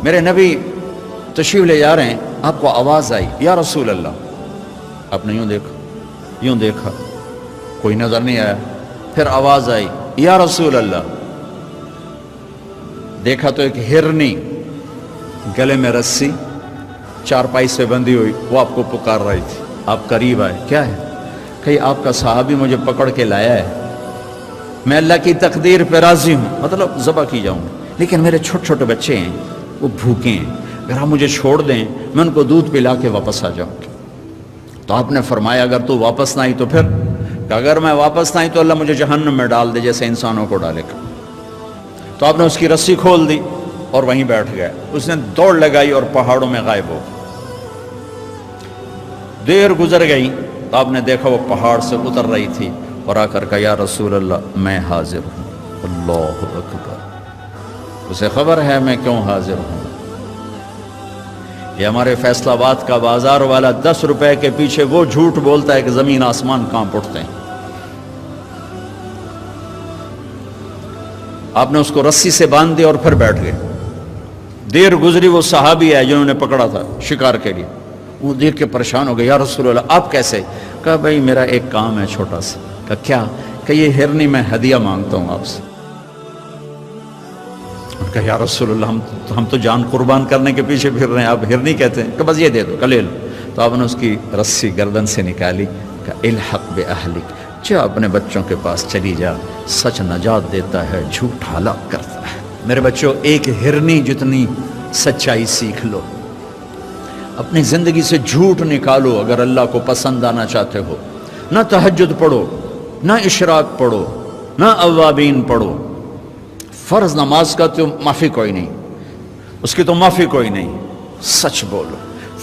میرے نبی تشریف لے جا رہے ہیں، آپ کو آواز آئی یا رسول اللہ، آپ نے یوں دیکھا کوئی نظر نہیں آیا، پھر آواز آئی یا رسول اللہ، دیکھا تو ایک ہرنی گلے میں رسی چارپائی سے بندھی ہوئی وہ آپ کو پکار رہی تھی۔ آپ قریب آئے، کیا ہے؟ کہ آپ کا صحابی مجھے پکڑ کے لایا ہے، میں اللہ کی تقدیر پہ راضی ہوں، مطلب ذبح کی جاؤں، لیکن میرے چھوٹے چھوٹے بچے ہیں وہ بھوکے ہیں، اگر آپ مجھے چھوڑ دیں میں ان کو دودھ پلا کے واپس آ جاؤں گی۔ تو آپ نے فرمایا اگر تو واپس نہ آئی تو پھر، کہ اگر میں واپس نہ آئی تو اللہ مجھے جہنم میں ڈال دے جیسے انسانوں کو ڈالے گا۔ تو آپ نے اس کی رسی کھول دی اور وہیں بیٹھ گئے، اس نے دوڑ لگائی اور پہاڑوں میں غائب ہو گئی۔ دیر گزر گئی تو آپ نے دیکھا وہ پہاڑ سے اتر رہی تھی اور آ کر کہا یا رسول اللہ میں حاضر ہوں۔ اللہ اکبر، اسے خبر ہے میں کیوں حاضر ہوں۔ یہ ہمارے فیصل آباد کا بازار والا 10 روپے کے پیچھے وہ جھوٹ بولتا ہے کہ زمین آسمان کانپ اٹھتے ہیں۔ آپ نے اس کو رسی سے باندھ دیا اور پھر بیٹھ گئے۔ دیر گزری، وہ صحابی ہے جنہوں نے پکڑا تھا شکار کے لیے، وہ دیکھ کے پریشان ہو گئے، یا رسول اللہ آپ کیسے؟ کہا بھائی میرا ایک کام ہے چھوٹا سا۔ کہا کیا؟ کہ یہ ہرنی میں ہدیہ مانگتا ہوں آپ سے۔ کہا یا رسول اللہ ہم تو جان قربان کرنے کے پیچھے پھر رہے ہیں، آپ ہرنی کہتے ہیں؟ کہ بس یہ دے دو، کہ لے لو۔ تو آپ نے اس کی رسی گردن سے نکالی، کہا الحق باہلک، جا اپنے بچوں کے پاس چلی جا، سچ نجات دیتا ہے، جھوٹ ہلاک کرتا ہے۔ میرے بچوں ایک ہرنی جتنی سچائی سیکھ لو، اپنی زندگی سے جھوٹ نکالو اگر اللہ کو پسند آنا چاہتے ہو۔ نہ تہجد پڑھو، نہ اشراق پڑھو، نہ اوابین پڑھو، فرض نماز کا تو معافی کوئی نہیں، اس کی تو معافی کوئی نہیں، سچ بولو۔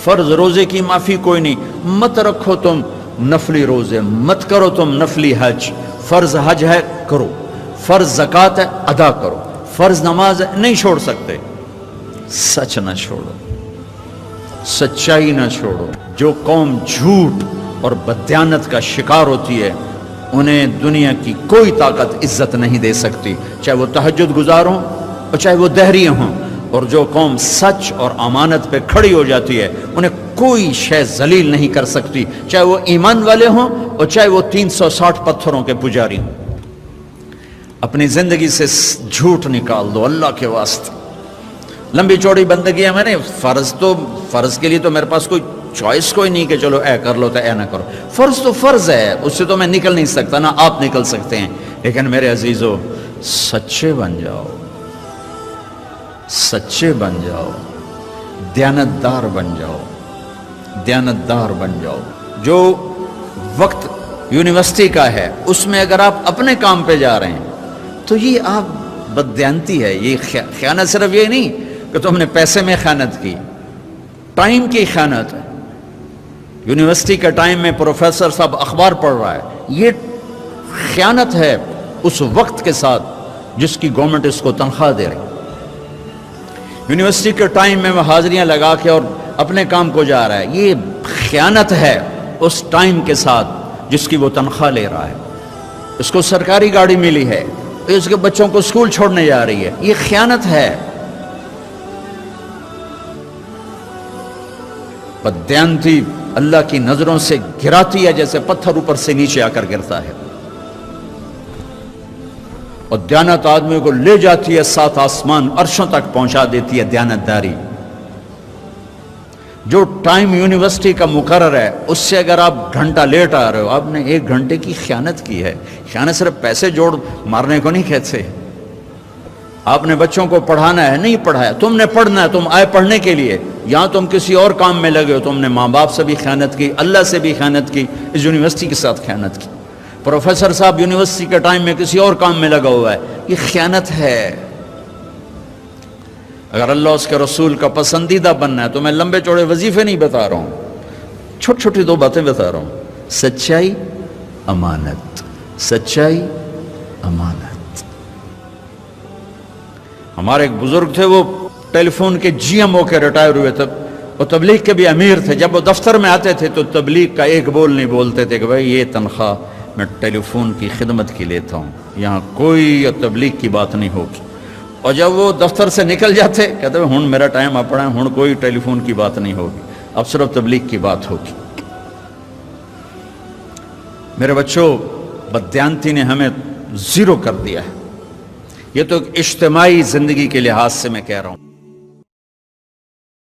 فرض روزے کی معافی کوئی نہیں، مت رکھو تم نفلی روزے، مت کرو تم نفلی حج۔ فرض حج ہے کرو، فرض زکوٰۃ ہے ادا کرو، فرض نماز ہے نہیں چھوڑ سکتے۔ سچ نہ چھوڑو، سچائی نہ چھوڑو۔ جو قوم جھوٹ اور بددیانت کا شکار ہوتی ہے انہیں دنیا کی کوئی طاقت عزت نہیں دے سکتی، چاہے وہ تہجد گزار ہوں اور چاہے وہ دہری ہوں۔ اور جو قوم سچ اور امانت پہ کھڑی ہو جاتی ہے انہیں کوئی شے ذلیل نہیں کر سکتی، چاہے وہ ایمان والے ہوں اور چاہے وہ 360 پتھروں کے پجاری ہوں۔ اپنی زندگی سے جھوٹ نکال دو اللہ کے واسطے۔ لمبی چوڑی بندگی ہے، میں نے فرض کے لیے تو میرے پاس کوئی چوائس کوئی نہیں کہ چلو اے کر لو تو اے نہ کرو۔ فرض تو فرض ہے، اس سے تو میں نکل نہیں سکتا، نہ آپ نکل سکتے ہیں۔ لیکن میرے عزیزو سچے بن جاؤ، سچے بن جاؤ، دیانتدار بن جاؤ، دیانتدار بن جاؤ۔ جو وقت یونیورسٹی کا ہے اس میں اگر آپ اپنے کام پہ جا رہے ہیں تو یہ آپ بددیانتی ہے۔ یہ خیانت صرف یہ نہیں کہ تم نے پیسے میں خیانت کی، ٹائم کی خیانت ہے۔ یونیورسٹی کے ٹائم میں پروفیسر صاحب اخبار پڑھ رہا ہے، یہ خیانت ہے اس وقت کے ساتھ جس کی گورنمنٹ اس کو تنخواہ دے رہی۔ یونیورسٹی کے ٹائم میں وہ حاضریاں لگا کے اور اپنے کام کو جا رہا ہے، یہ خیانت ہے اس ٹائم کے ساتھ جس کی وہ تنخواہ لے رہا ہے۔ اس کو سرکاری گاڑی ملی ہے، اس کے بچوں کو اسکول چھوڑنے جا رہی ہے، یہ خیانت ہے۔ بددیانتی اللہ کی نظروں سے گراتی ہے جیسے پتھر اوپر سے نیچے آ کر گرتا ہے، اور دیانت آدمی کو لے جاتی ہے 7 آسمان عرشوں تک پہنچا دیتی ہے دیانتداری۔ جو ٹائم یونیورسٹی کا مقرر ہے اس سے اگر آپ گھنٹہ لیٹ آ رہے ہو، آپ نے 1 گھنٹے کی خیانت کی ہے۔ خیانت صرف پیسے جوڑ مارنے کو نہیں کہتے۔ آپ نے بچوں کو پڑھانا ہے، نہیں پڑھایا، تم نے پڑھنا ہے، تم آئے پڑھنے کے لیے، یہاں تم کسی اور کام میں لگے ہو، تم نے ماں باپ سے بھی خیانت کی، اللہ سے بھی خیانت کی، اس یونیورسٹی کے ساتھ خیانت کی۔ پروفیسر صاحب یونیورسٹی کے ٹائم میں کسی اور کام میں لگا ہوا ہے، یہ خیانت ہے۔ اگر اللہ اس کے رسول کا پسندیدہ بننا ہے تو میں لمبے چوڑے وظیفے نہیں بتا رہا ہوں، چھوٹی چھوٹی 2 باتیں بتا رہا ہوں۔ سچائی، امانت، سچائی، امانت۔ ہمارے ایک بزرگ تھے، وہ ٹیلی فون کے جی ایم ہو کے ریٹائر ہوئے تھے، وہ تبلیغ کے بھی امیر تھے۔ جب وہ دفتر میں آتے تھے تو تبلیغ کا ایک بول نہیں بولتے تھے کہ بھائی یہ تنخواہ میں ٹیلی فون کی خدمت کی لیتا ہوں، یہاں کوئی تبلیغ کی بات نہیں ہوگی۔ اور جب وہ دفتر سے نکل جاتے کہتے ہیں ہن میرا ٹائم اپنا ہے، ہن کوئی ٹیلی فون کی بات نہیں ہوگی، اب صرف تبلیغ کی بات ہوگی۔ میرے بچوں، بددیانتی نے ہمیں زیرو کر دیا ہے۔ یہ تو ایک اجتماعی زندگی کے لحاظ سے میں کہہ رہا ہوں۔